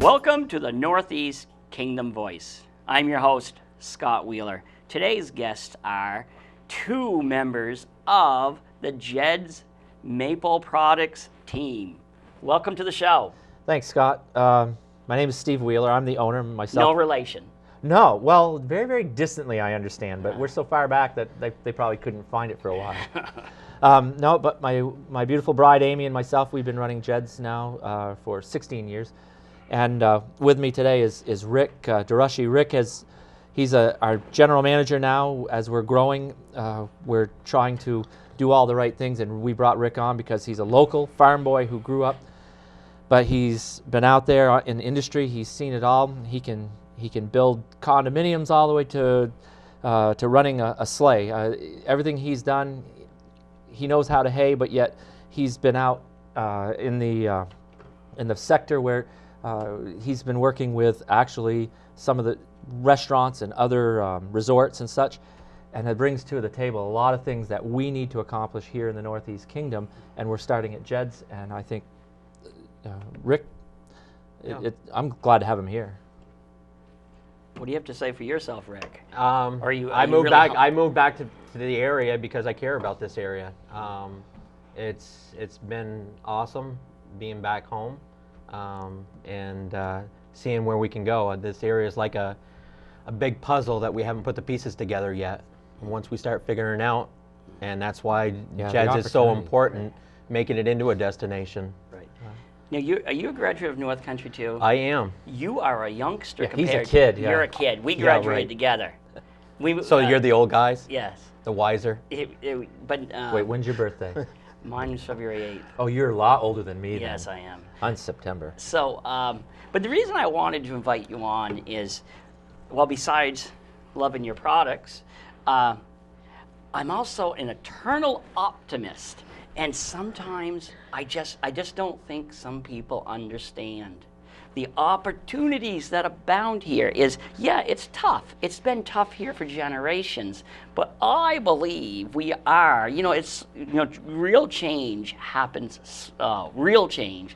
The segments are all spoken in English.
Welcome to the Northeast Kingdom Voice. I'm your host, Scott Wheeler. Today's guests are two members of the Jeds Maple Products team. Welcome to the show. Thanks, Scott. My name is Steve Wheeler. I'm the owner myself. No relation. No, well, very, very distantly, I understand, but we're so far back that they probably couldn't find it for a while. No, but my beautiful bride, Amy, and myself, we've been running Jeds now for 16 years. And with me today is Rick Durashi. Rick he's our general manager now. As we're growing, we're trying to do all the right things, and we brought Rick on because he's a local farm boy who grew up, but he's been out there in the industry. He's seen it all. He can build condominiums all the way to running a sleigh. Everything he's done, he knows how to hay, but yet he's been out in the sector where he's been working with actually some of the restaurants and other resorts and such, and it brings to the table a lot of things that we need to accomplish here in the Northeast Kingdom, and we're starting at Jeds, and I think Rick, I'm glad to have him here. What do you have to say for yourself, Rick? I moved back to the area because I care about this area. It's been awesome being back home. And seeing where we can go. This area is like a big puzzle that we haven't put the pieces together yet. And once we start figuring it out, and that's why Jeds is so important, making it into a destination. Right. Now, are you a graduate of North Country too? I am. You are a youngster compared he's a kid. to... You're a kid. We graduated together. So you're the old guys? Yes. The wiser? Wait, when's your birthday? Mine was February 8th. Oh, you're a lot older than me then. Yes, I am. On September. So, but the reason I wanted to invite you on is, well, besides loving your products, I'm also an eternal optimist. And sometimes I just don't think some people understand the opportunities that abound here. Is, yeah, it's tough. It's been tough here for generations, but I believe we are, real change happens, real change.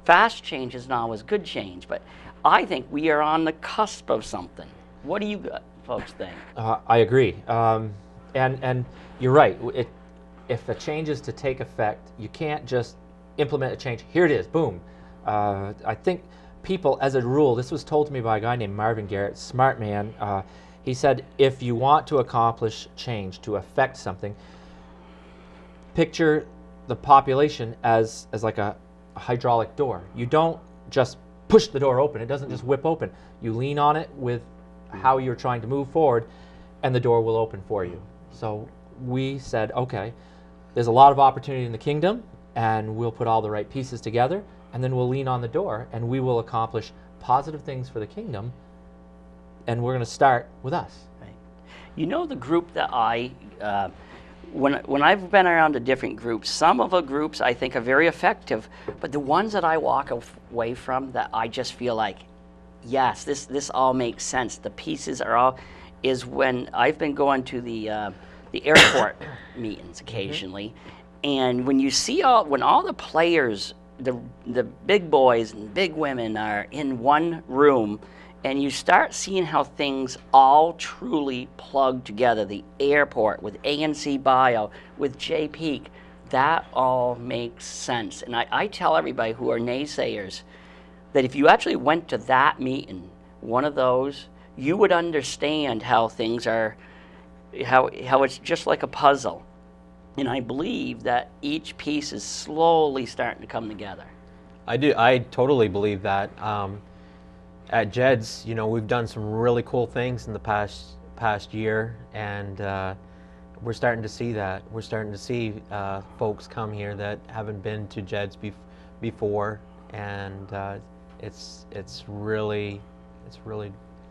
Fast change isn't always good change, but I think we are on the cusp of something. What do you folks think? I agree. And you're right. If the change is to take effect, you can't just implement a change. Here it is, boom. I think people, as a rule, this was told to me by a guy named Marvin Garrett, smart man. He said, if you want to accomplish change, to affect something, picture the population as like a hydraulic door. You don't just push the door open. It doesn't just whip open. You lean on it with how you're trying to move forward, and the door will open for you. So we said, okay, there's a lot of opportunity in the kingdom, and we'll put all the right pieces together, and then we'll lean on the door, and we will accomplish positive things for the kingdom, and we're going to start with us. Right. You know, the group that when I've been around to different groups, some of the groups I think are very effective, but the ones that I walk away from that I just feel like, yes, this all makes sense. The pieces are all, is when I've been going to the airport meetings occasionally, and when you see when all the players, the big boys and big women are in one room, and you start seeing how things all truly plug together. The airport with ANC Bio, with J Peak, that all makes sense. And I tell everybody who are naysayers that if you actually went to that meeting, one of those, you would understand how things are, how it's just like a puzzle. And I believe that each piece is slowly starting to come together. I totally believe that. At Jeds, we've done some really cool things in the past year, and we're starting to see that. We're starting to see folks come here that haven't been to Jeds before, and it's really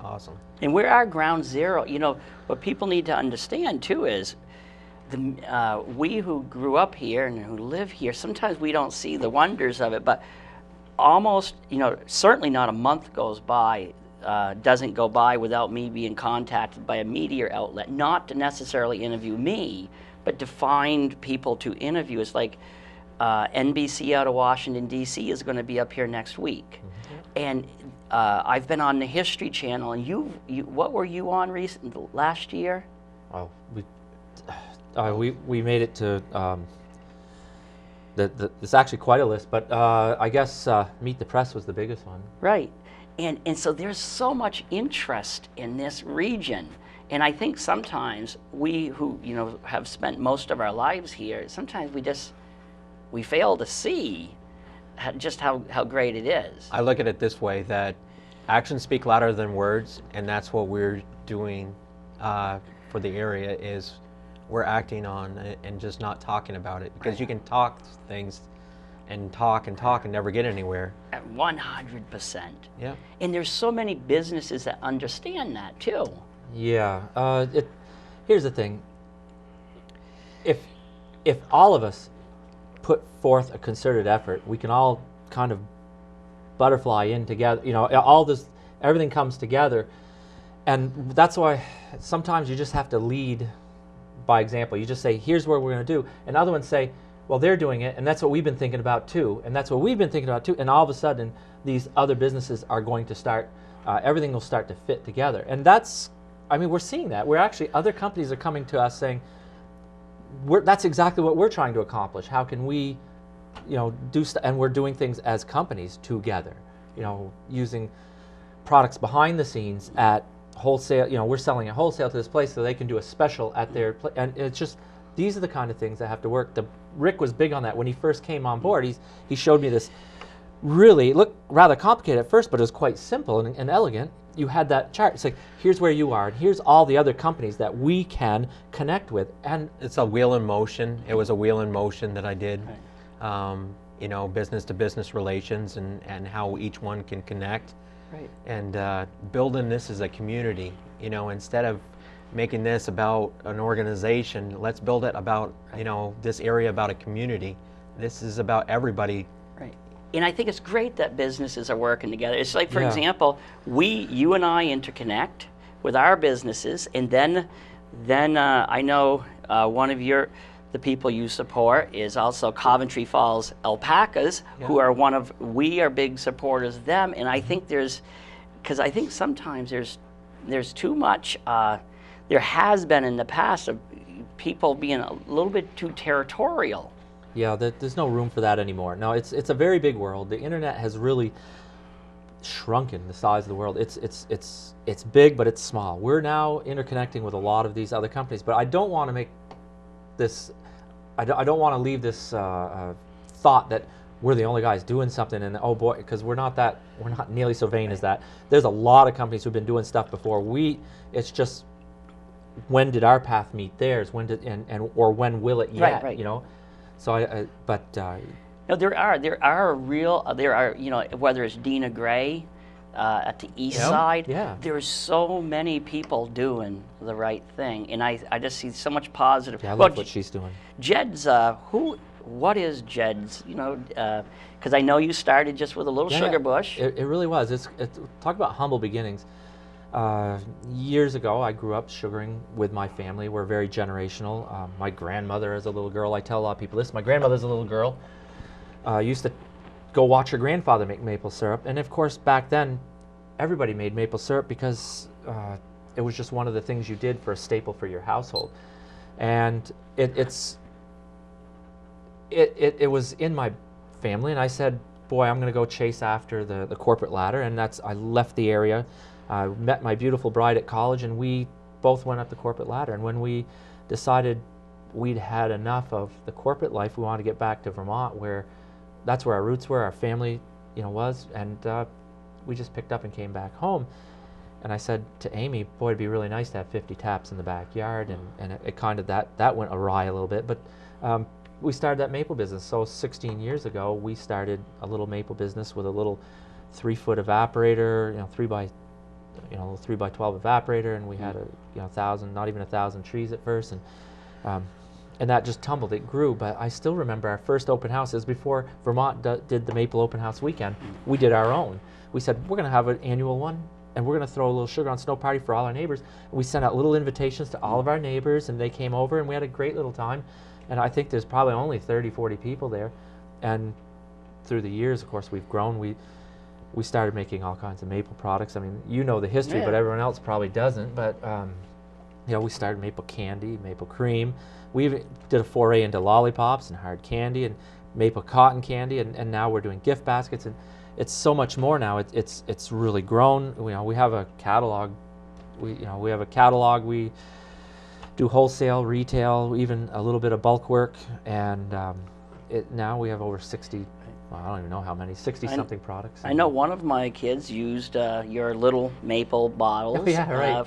awesome. And we're our ground zero. What people need to understand too is we who grew up here and who live here, sometimes we don't see the wonders of it, but almost, certainly not a month goes by, doesn't go by without me being contacted by a media outlet, not to necessarily interview me, but to find people to interview. It's like NBC out of Washington, D.C. is going to be up here next week. And I've been on the History Channel, and what were you on last year? Oh, we made it to, it's actually quite a list, but I guess Meet the Press was the biggest one. Right. And so there's so much interest in this region. And I think sometimes we who, have spent most of our lives here, sometimes we fail to see just how great it is. I look at it this way, that actions speak louder than words, and that's what we're doing for the area, is we're acting on it and just not talking about it. Because you can talk things and talk and never get anywhere. At 100%. Yeah. And there's so many businesses that understand that too. Yeah. Here's the thing. If all of us put forth a concerted effort, we can all kind of butterfly in together. Everything comes together, and that's why sometimes you just have to lead by example. You just say, "Here's what we're going to do," and other ones say, "Well, they're doing it, and that's what we've been thinking about too, and that's what we've been thinking about too." And all of a sudden, these other businesses are going to start. Everything will start to fit together, and we're seeing that. Other companies are coming to us saying, that's exactly what we're trying to accomplish. How can we, do and we're doing things as companies together, using products behind the scenes at wholesale. We're selling at wholesale to this place so they can do a special at their place. And it's just, these are the kind of things that have to work. Rick was big on that when he first came on board. He showed me this. Really, it looked rather complicated at first, but it was quite simple and elegant. You had that chart. It's like, here's where you are, and here's all the other companies that we can connect with. And it's a wheel in motion. It was a wheel in motion that I did. Right. Business to business relations and how each one can connect. Right. And building this as a community. Instead of making this about an organization, let's build it about, this area about a community. This is about everybody. Right. And I think it's great that businesses are working together. It's like, for example, you and I interconnect with our businesses, and then I know one of the people you support is also Coventry Falls Alpacas, who are we are big supporters of them. And I think because I think sometimes there's too much, there has been in the past of people being a little bit too territorial. Yeah, there's no room for that anymore. No, it's a very big world. The internet has really shrunken the size of the world. It's big, but it's small. We're now interconnecting with a lot of these other companies, but I don't want to make this. I don't want to leave this thought that we're the only guys doing something, and oh boy, because we're not nearly so vain as that. There's a lot of companies who've been doing stuff before. It's just, when did our path meet theirs? When did or when will it yet? Right. So there are whether it's Dina Gray at the east side. Yeah. There's so many people doing the right thing, and I just see so much positive. Yeah, I love what she's doing. Jeds, what is Jeds? Because I know you started just with a little sugar bush. It really was. It's talk about humble beginnings. Years ago, I grew up sugaring with my family. We're very generational. My grandmother, as a little girl, I tell a lot of people this. My grandmother's a little girl. Used to go watch her grandfather make maple syrup, and of course, back then, everybody made maple syrup because it was just one of the things you did for a staple for your household, and it was in my family. And I said, "Boy, I'm going to go chase after the corporate ladder," and I left the area. I met my beautiful bride at college, and we both went up the corporate ladder. And when we decided we'd had enough of the corporate life, we wanted to get back to Vermont, that's where our roots were, our family, was, and we just picked up and came back home. And I said to Amy, "Boy, it'd be really nice to have 50 taps in the backyard," and it kind of that went awry a little bit, but we started that maple business. So 16 years ago, we started a little maple business with a little 3-foot evaporator, 3 by 12 evaporator, and we had 1,000, not even 1,000 trees at first, and and that just tumbled. It grew, but I still remember our first open house. It was before Vermont did the Maple Open House weekend. We did our own. We said, we're going to have an annual one, and we're going to throw a little sugar on snow party for all our neighbors. We sent out little invitations to all of our neighbors, and they came over, and we had a great little time. And I think there's probably only 30, 40 people there. And through the years, of course, we've grown. We started making all kinds of maple products. I mean, you know the history, but everyone else probably doesn't. But you know, we started maple candy, maple cream. We even did a foray into lollipops and hard candy and maple cotton candy, and now we're doing gift baskets, and it's so much more now. It's really grown. You know, we have a catalog. We have a catalog. We do wholesale, retail, even a little bit of bulk work, and now we have over 60. Well, I don't even know how many, 60-something products. I know one of my kids used your little maple bottles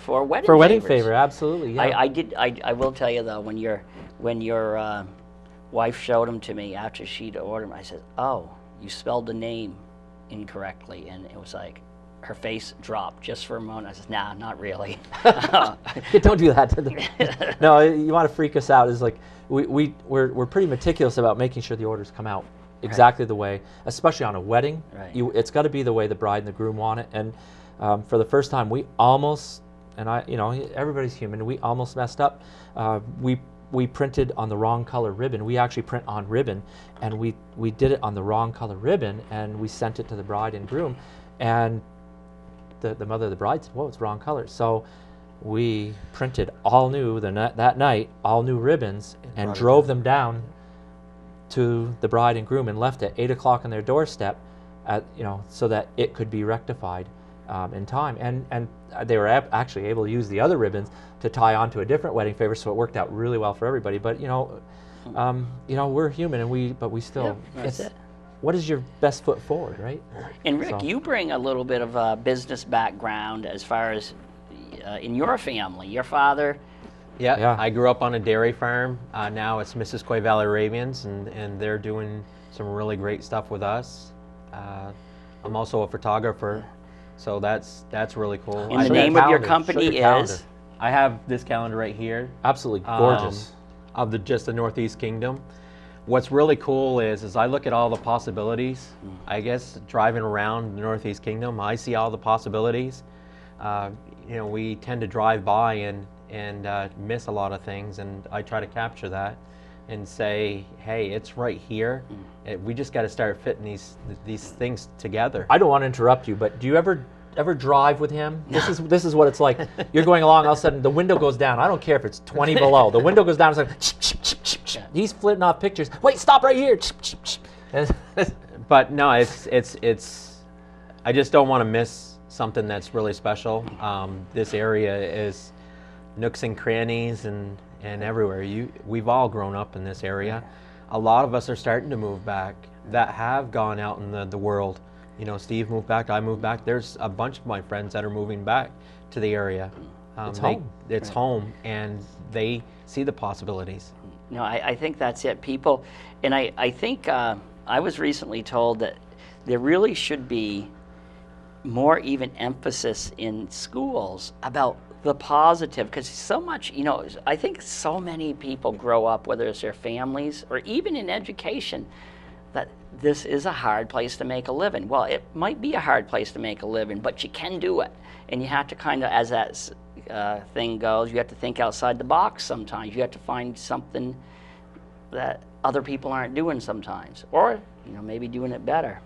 for wedding favors. For wedding favor, absolutely. Yeah. I will tell you though, when your wife showed them to me after she'd ordered them, I said, "Oh, you spelled the name incorrectly," and it was like her face dropped just for a moment. I said, "Nah, not really." Don't do that. No, you want to freak us out. Is like we're pretty meticulous about making sure the orders come out exactly the way, especially on a wedding. Right. It's got to be the way the bride and the groom want it. And for the first time, we almost, and everybody's human. We almost messed up. We printed on the wrong color ribbon. We actually print on ribbon, and we did it on the wrong color ribbon, and we sent it to the bride and groom, and the mother of the bride said, "Whoa, it's wrong color." So we printed all new that night, all new ribbons, and drove them down to the bride and groom and left at 8 o'clock on their doorstep, so that it could be rectified in time. And they were actually able to use the other ribbons to tie onto a different wedding favor, so it worked out really well for everybody. But we're human, and we still. Yeah, that's it. What is your best foot forward, right? And Rick, you bring a little bit of a business background as far as in your family. Your father. Yeah, I grew up on a dairy farm. Now it's Mrs. Coy Valley Arabians, and they're doing some really great stuff with us. I'm also a photographer, so that's really cool. And the name of your company is? I have this calendar right here. Absolutely gorgeous. Of the Northeast Kingdom. What's really cool is I look at all the possibilities. I guess driving around the Northeast Kingdom, I see all the possibilities. We tend to drive by and miss a lot of things, and I try to capture that and say, hey, it's right here. We just got to start fitting these things together. I don't want to interrupt you, but do you ever drive with him? This is what it's like. You're going along, all of a sudden the window goes down. I don't care if it's 20 below. The window goes down. It's like he's flitting off pictures. Wait, stop right here. But no, it's. I just don't want to miss something that's really special. This area is nooks and crannies and everywhere. We've all grown up in this area. A lot of us are starting to move back that have gone out in the world. Steve moved back, I moved back. There's a bunch of my friends that are moving back to the area. It's home. It's home, and they see the possibilities. I think that's it. People, and I think I was recently told that there really should be more even emphasis in schools about the positive, because so much, I think so many people grow up, whether it's their families or even in education, that this is a hard place to make a living. Well, it might be a hard place to make a living, but you can do it. And you have to kind of, as that thing goes, you have to think outside the box sometimes. You have to find something that other people aren't doing sometimes, or maybe doing it better.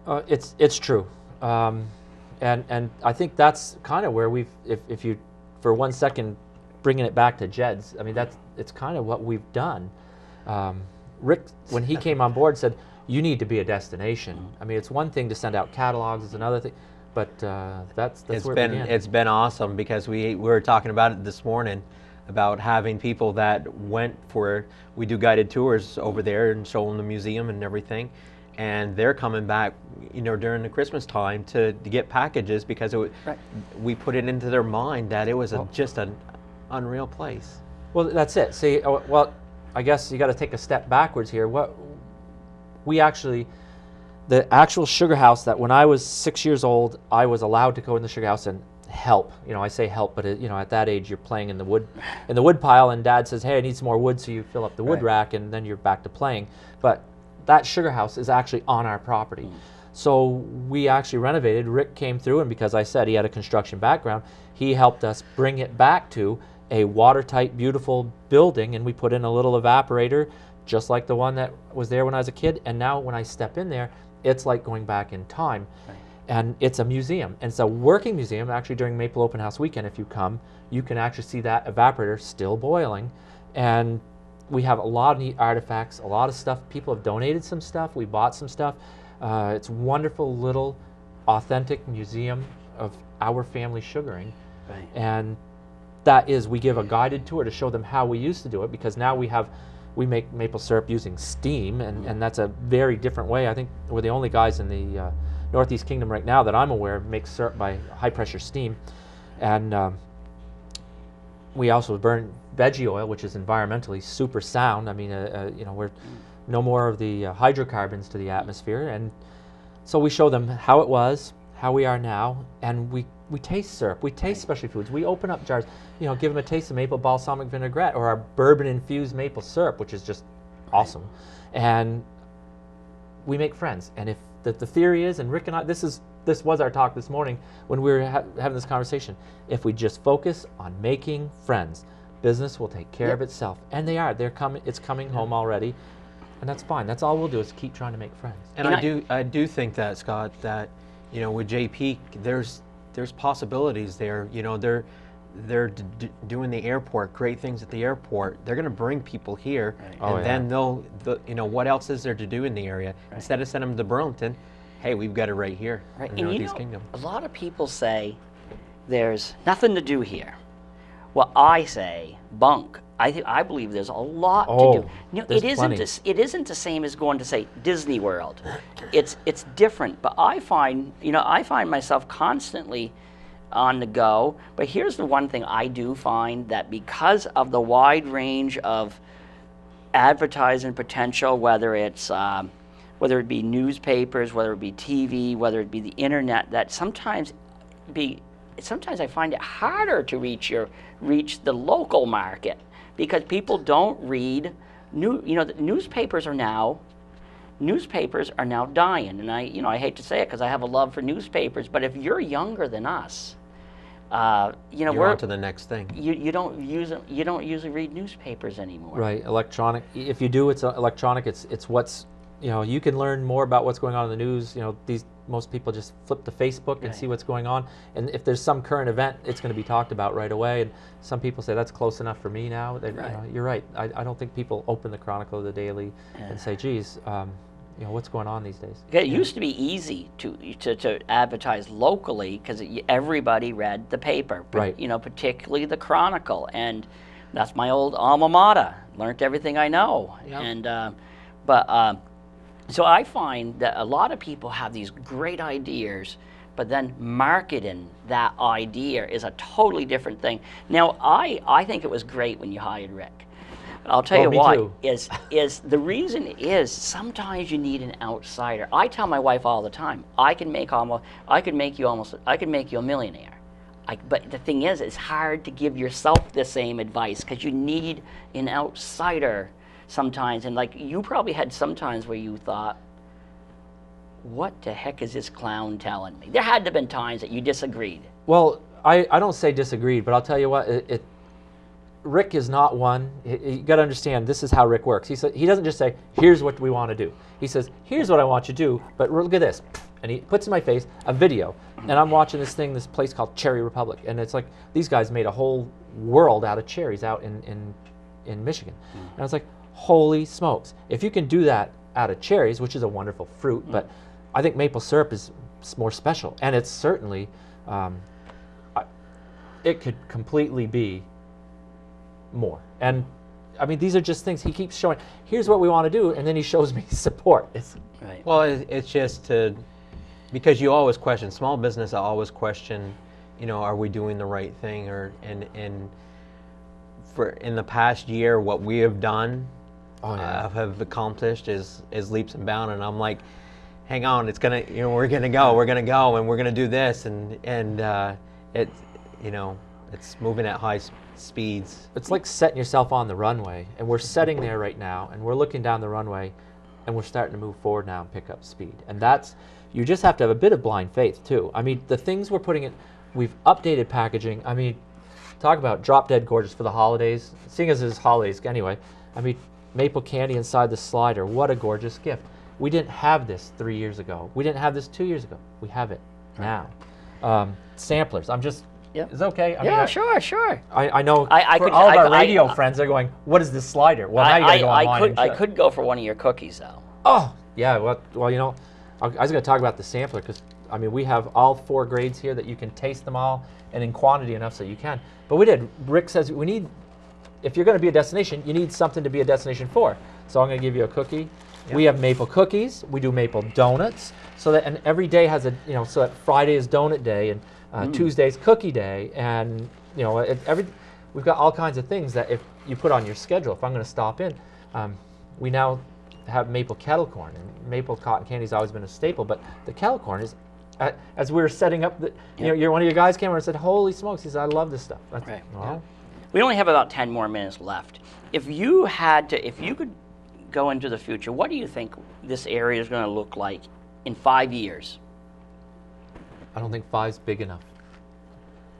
It's true. And I think that's kind of where if you, for 1 second, bringing it back to Jeds, I mean, it's kind of what we've done. Rick, when he came on board, said, you need to be a destination. I mean, it's one thing to send out catalogs, it's another thing, but that's where it began. It's been awesome, because we were talking about it this morning, about having people that we do guided tours over there and show them the museum and everything. And they're coming back, during the Christmas time to get packages, because we put it into their mind that it was just an unreal place. Well, that's it. See, I guess you got to take a step backwards here. The actual sugar house that when I was 6 years old, I was allowed to go in the sugar house and help. I say help, but at that age you're playing in the wood pile, and Dad says, "Hey, I need some more wood," so you fill up the wood rack, and then you're back to playing. But that sugar house is actually on our property. So we actually renovated. Rick came through, and because I said he had a construction background, he helped us bring it back to a watertight, beautiful building, and we put in a little evaporator, just like the one that was there when I was a kid. And now when I step in there, it's like going back in time. And it's a museum, and it's a working museum. Actually, during Maple Open House weekend, if you come, you can actually see that evaporator still boiling. And we have a lot of neat artifacts, a lot of stuff. People have donated some stuff. We bought some stuff. It's a wonderful little authentic museum of our family sugaring. And that is, we give a guided tour to show them how we used to do it, because now we make maple syrup using steam, and that's a very different way. I think we're the only guys in the Northeast Kingdom right now that I'm aware of make syrup by high pressure steam. And we also burn veggie oil, which is environmentally super sound. I mean, we're no more of the hydrocarbons to the atmosphere. And so we show them how it was, how we are now, and we taste syrup, we taste specialty foods. We open up jars, give them a taste of maple balsamic vinaigrette or our bourbon infused maple syrup, which is just awesome. And we make friends. And if the theory is, and Rick and I, this was our talk this morning when we were having this conversation, if we just focus on making friends, business will take care of itself. And they're coming, it's coming home already, and that's fine. That's all we'll do, is keep trying to make friends. And I do think that, Scott, that with JP, there's possibilities there. They're doing the airport, great things at the airport. They're going to bring people here, then they'll, what else is there to do in the area? Instead of sending them to Burlington, hey, we've got it right here in the Northeast Kingdom. A lot of people say there's nothing to do here. Well, I say bunk. I believe there's a lot to do. It isn't the same as going to, say, Disney World. It's different. But I find myself constantly on the go. But here's the one thing I do find, that because of the wide range of advertising potential, whether it be newspapers, whether it be TV, whether it be the internet, that sometimes I find it harder to reach the local market, because people don't read the newspapers are now dying. And I hate to say it, because I have a love for newspapers, but if you're younger than us, you're on to the next thing. You don't usually read newspapers anymore. Right, electronic. If you do, it's electronic. It's what's, you can learn more about what's going on in the news. Most people just flip to Facebook and see what's going on, and if there's some current event, it's going to be talked about right away. And some people say that's close enough for me now. You're right. I don't think people open the Chronicle or the Daily and say, "Geez, what's going on these days?" It used to be easy to advertise locally, because everybody read the paper, particularly the Chronicle, and that's my old alma mater. Learned everything I know, so I find that a lot of people have these great ideas, but then marketing that idea is a totally different thing. Now, I think it was great when you hired Rick. I'll tell you why. Is the reason is sometimes you need an outsider. I tell my wife all the time, I can make you a millionaire. But the thing is, it's hard to give yourself the same advice, because you need an outsider sometimes. And like, you probably had some times where you thought, what the heck is this clown telling me? There had to have been times that you disagreed. Well, I don't say disagreed, but I'll tell you what, Rick is not one. You got to understand, this is how Rick works. He doesn't just say, here's what we want to do. He says, here's what I want you to do, but look at this. And he puts in my face a video, and I'm watching this place called Cherry Republic, and it's like, these guys made a whole world out of cherries out in Michigan. And I was like, holy smokes. If you can do that out of cherries, which is a wonderful fruit, but I think maple syrup is more special, and it's certainly, it could completely be more. And I mean, these are just things he keeps showing. Here's what we want to do, and then he shows me support. Well, it's just because you always question, small business, I always question, are we doing the right thing? And in the past year, what we have done, have accomplished is leaps and bounds. And I'm like, hang on, it's gonna, we're gonna go, and we're gonna do this, and you know, it's moving at high speeds. It's like setting yourself on the runway, and we're setting there right now, and we're looking down the runway, and we're starting to move forward now and pick up speed. And that's, you just have to have a bit of blind faith too. I mean, the things we're putting in, we've updated packaging. I mean, talk about drop dead gorgeous for the holidays. Seeing as it's holidays anyway, I mean, maple candy inside the slider, what a gorgeous gift. We didn't have this 3 years ago. We didn't have this 2 years ago. We have it now. Samplers, I'm just, Yep. it's okay. I Yeah, mean, sure. I know I for could- all of our I- radio friends, they're going, what is this slider? Well, now you gotta go online and I check. could go for one of your cookies though. Oh, yeah, well, you know, I was gonna talk about the sampler because, I mean, we have all 4 grades here that you can taste them all and in quantity enough so you can. But we did, Rick says we need, if you're gonna be a destination, you need something to be a destination for. So I'm gonna give you a cookie. Yep. We have maple cookies, we do maple donuts, so that, and every day has a, you know, so that Friday is donut day and Tuesday's cookie day, and you know, we've got all kinds of things that if you put on your schedule, if I'm going to stop in, we now have maple kettle corn, and maple cotton candy's always been a staple, but the kettle corn is, as we were setting up, you know, one of your guys came over and said, "Holy smokes!" He said, "I love this stuff." That's, Right. Well, We only have about 10 more minutes left. If you could go into the future, what do you think this area is going to look like in 5 years? I don't think 5's big enough.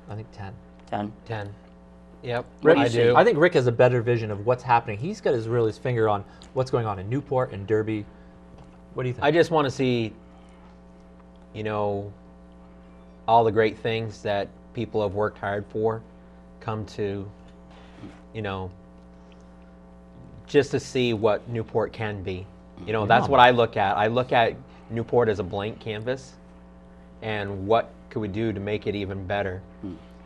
I think 10. 10. 10. Yep, Rick, I do. I think Rick has a better vision of what's happening. He's got his finger on what's going on in Newport and Derby. What do you think? I just want to see, you know, all the great things that people have worked hard for come to, you know, just to see what Newport can be. You know, that's what I look at. I look at Newport as a blank canvas, and what could we do to make it even better?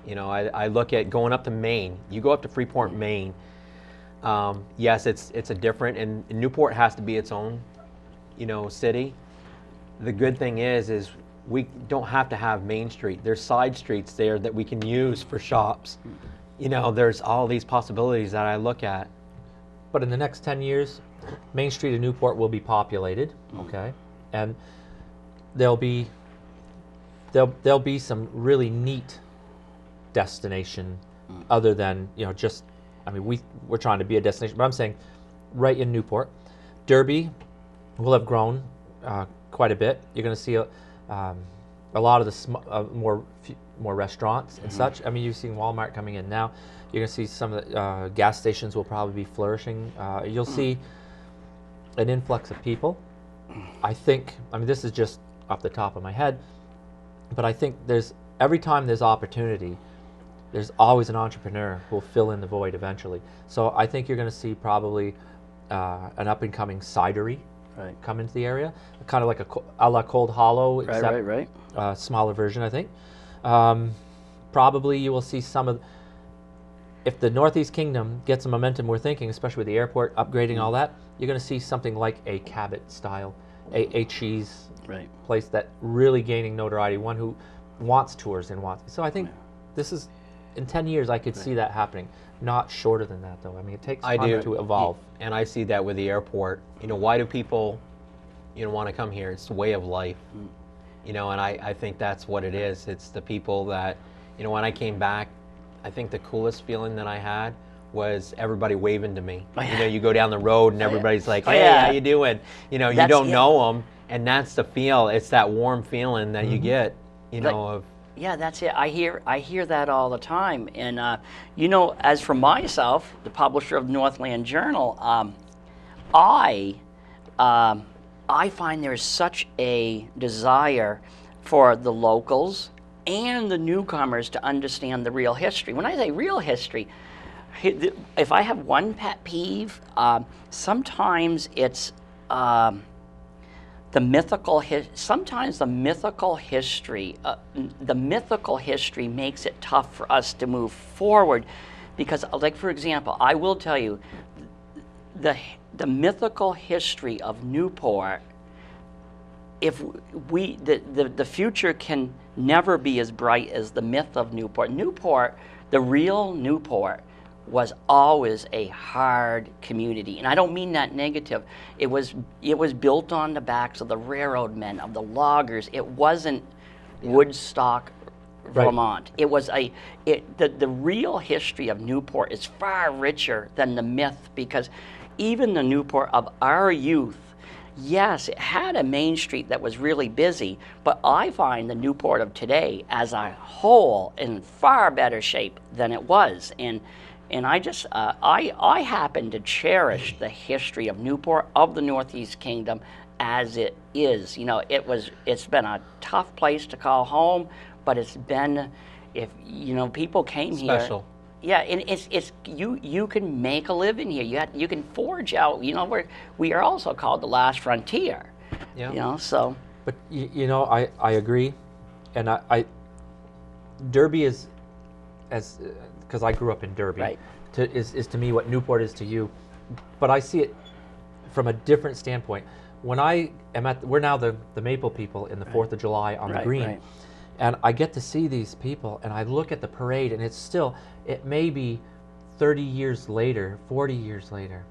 You know, I look at going up to Maine. You go up to Freeport, Maine. Yes, it's a different, and Newport has to be its own, you know, city. The good thing is we don't have to have Main Street. There's side streets there that we can use for shops. You know, there's all these possibilities that I look at. But in the next 10 years, Main Street of Newport will be populated, okay? And there'll be some really neat destination other than, you know, just, I mean, we're trying to be a destination, but I'm saying right in Newport. Derby will have grown quite a bit. You're going to see a lot of the more restaurants and such. I mean, you've seen Walmart coming in now. You're going to see some of the gas stations will probably be flourishing. You'll see an influx of people. I mean, this is just off the top of my head, but I think every time there's opportunity, there's always an entrepreneur who will fill in the void eventually. So I think you're going to see probably an up-and-coming cidery come into the area, kind of like a la Cold Hollow, except Right. Smaller version, I think. Probably you will see some of, if the Northeast Kingdom gets the momentum we're thinking, especially with the airport upgrading all that, you're going to see something like a Cabot style, a cheese place that really gaining notoriety, one who wants tours and wants. So I think this is, in 10 years, I could see that happening. Not shorter than that, though. I mean, it takes time to evolve. And I see that with the airport. You know, why do people, you know, want to come here? It's the way of life. You know, and I think that's what it is. It's the people that, you know, when I came back, I think the coolest feeling that I had was everybody waving to me. You know, you go down the road and everybody's like, "Hey, how you doing?" You know, you don't know them, and that's the feel. It's that warm feeling that you get, you know, of. Yeah, that's it. I hear that all the time. And you know, as for myself, the publisher of Northland Journal, I find there's such a desire for the locals and the newcomers to understand the real history. When I say real history, if I have one pet peeve, sometimes it's sometimes the mythical history makes it tough for us to move forward, because, like, for example, I will tell you, the mythical history of Newport, if the future can never be as bright as the myth of Newport. Newport, the real Newport, was always a hard community, and I don't mean that negative. It was built on the backs of the railroad men, of the loggers. It wasn't Woodstock Vermont. It was the real history of Newport is far richer than the myth, because even the Newport of our youth, yes, it had a main street that was really busy, but I find the Newport of today as a whole in far better shape than it was. And I just, I happen to cherish the history of Newport, of the Northeast Kingdom, as it is. You know, it's been a tough place to call home, but it's been, if, you know, people came Special. here. Yeah, and it's you can make a living here. You can forge out. You know, we are also called the last frontier. Yeah. You know, so. But you know, I agree, and I Derby is, as because I grew up in Derby, Right. is to me what Newport is to you, but I see it from a different standpoint. When I am we're now the Maple people in the 4th of July on the green. Right. And I get to see these people, and I look at the parade, and it's still, it may be 30 years later, 40 years later,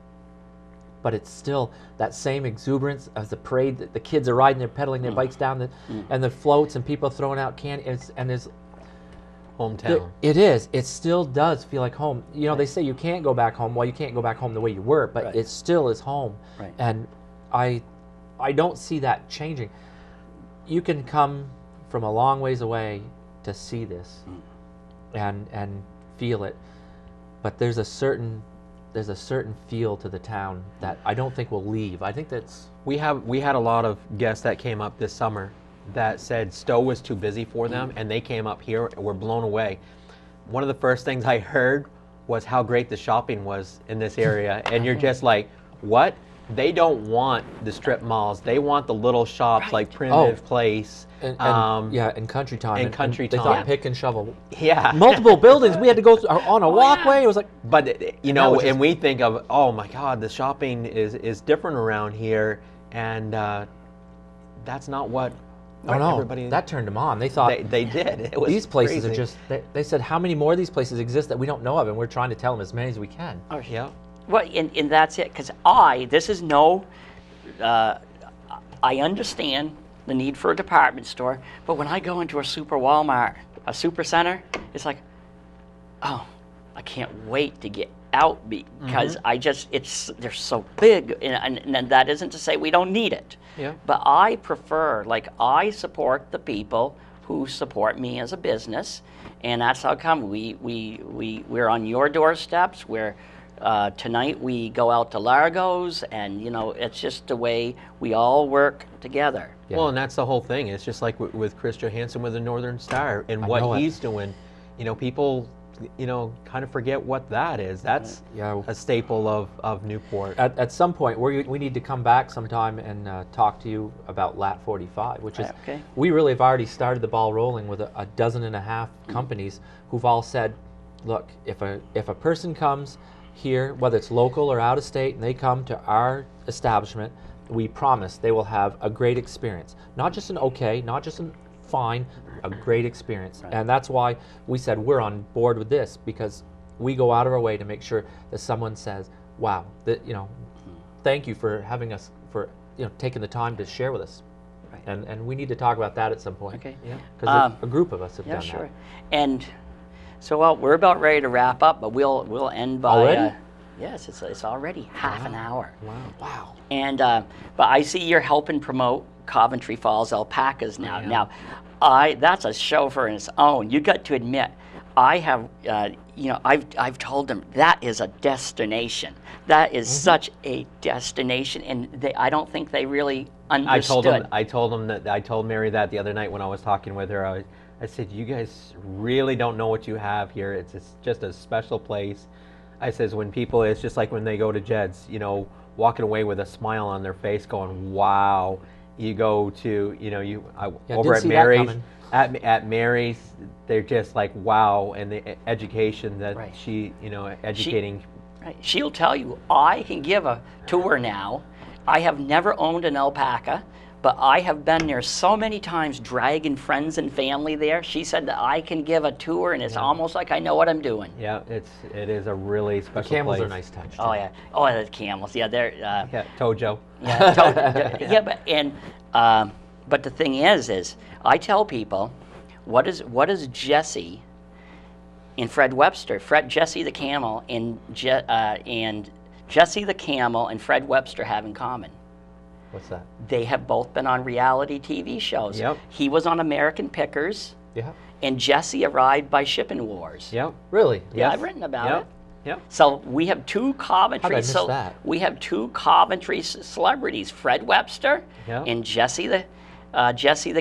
but it's still that same exuberance as the parade. That the kids are riding, they're pedaling their bikes down, and the floats, and people throwing out candy. And there's Hometown. it is. It still does feel like home. You know, they say you can't go back home. Well, you can't go back home the way you were, but Right. it still is home. Right. And I don't see that changing. You can come from a long ways away to see this and feel it, but there's a certain feel to the town that I don't think will leave. I think that's We had a lot of guests that came up this summer that said Stowe was too busy for them, and they came up here and were blown away. One of the first things I heard was how great the shopping was in this area, and you're just like, what? They don't want the strip malls. They want the little shops like Primitive Place. and Country Time. and Country They Time. thought pick and shovel. Yeah. Multiple buildings. We had to go on a walkway. It was like, But you that know, was just- and we think of, oh my God, the shopping is different around here, and that's not what oh no, everybody. that turned them on. They thought they did. It was these places crazy. are just. They said how many more of these places exist that we don't know of, and we're trying to tell them as many as we can. Oh, Yeah. Well, and that's it. Because this is no. I understand the need for a department store, but when I go into a super Walmart, a super center, it's like, oh, I can't wait to get out because they're so big, and that isn't to say we don't need it. Yeah. But I prefer, like, I support the people who support me as a business, and that's how come we're on your doorsteps. Tonight we go out to Largo's, and you know, it's just the way we all work together. Yeah. Well, and that's the whole thing. It's just like with Chris Johansson with the Northern Star and I know what it. he's doing. You know, people, you know, kind of forget what that is. That's Yeah. a staple of Newport. At some point, we need to come back sometime and talk to you about Lat 45, which is Okay. we really have already started the ball rolling with a dozen and a half companies who've all said, look, if a person comes here, whether it's local or out of state, and they come to our establishment, we promise they will have a great experience. Not just an okay, not just a fine, a great experience. Right. And that's why we said we're on board with this, because we go out of our way to make sure that someone says, wow, thank you for having us, for taking the time to share with us. Right. And we need to talk about that at some point. Okay. Yeah. Because a group of us have Yeah, done sure. that. And so, well, we're about ready to wrap up, but we'll end by. Already? Yes, it's already half an hour. Wow. And but I see you're helping promote Coventry Falls Alpacas now. am. Now, that's a show for its own. You got to admit, I have, I've told them that is a destination. That is such a destination, and I don't think they really understood. I told Mary that the other night when I was talking with her. I said, you guys really don't know what you have here. It's just a special place. I says, when people, it's just like when they go to Jeds, walking away with a smile on their face going, wow. You go to, over didn't at see that Mary's, coming. at Mary's, they're just like, wow. And the education that Right. she, educating. Right. She'll tell you, I can give a tour now. I have never owned an alpaca, but I have been there so many times dragging friends and family there. She said that I can give a tour, and it's almost like I know what I'm doing. Yeah, it is a really The special camels place. are a nice touch. Oh, too. yeah. Oh, the camels. Yeah, they're... Yeah, Tojo. Yeah, but the thing is I tell people, what is Jesse and Fred Webster, Jesse the Camel, and Jesse the Camel and Fred Webster have in common? What's that? They have both been on reality TV shows. Yep. He was on American Pickers, Yeah. and Jesse arrived by Shipping Wars. Yep. Really? Yeah, Yes. I've written about Yep. it. Yep. So we have two Coventry. How did I miss that? We have two Coventry celebrities, Fred Webster Yep. and Jesse the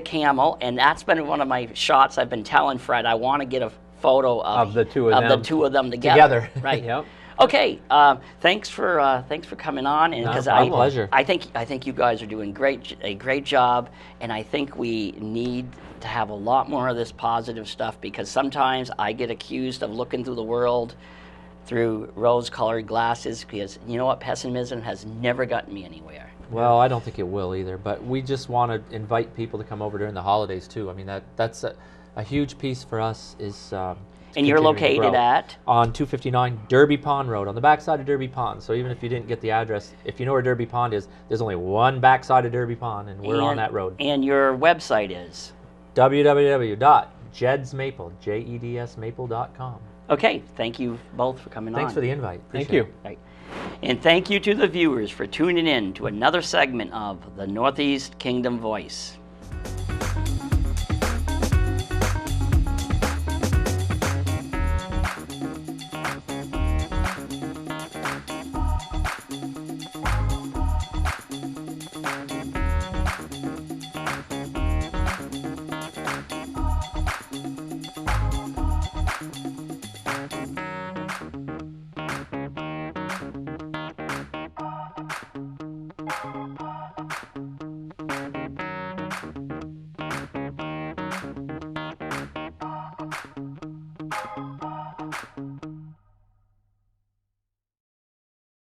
Camel, and that's been one of my shots. I've been telling Fred I want to get a photo of the two of them. the two of them together. Right. Yep. Okay. Thanks for coming on, and because my pleasure. I think you guys are doing a great job, and I think we need to have a lot more of this positive stuff, because sometimes I get accused of looking through the world through rose-colored glasses, because you know what, pessimism has never gotten me anywhere. Well, I don't think it will either, but we just want to invite people to come over during the holidays too. I mean, that's a huge piece for us is. And you're continuing to located grow. at? On 259 Derby Pond Road, on the backside of Derby Pond. So even if you didn't get the address, if you know where Derby Pond is, there's only one backside of Derby Pond, and we're on that road. And your website is? www.jedsmaple.com. Okay, thank you both for coming on. Thanks for the invite. Thank Appreciate you. it. Right. And thank you to the viewers for tuning in to another segment of the Northeast Kingdom Voice.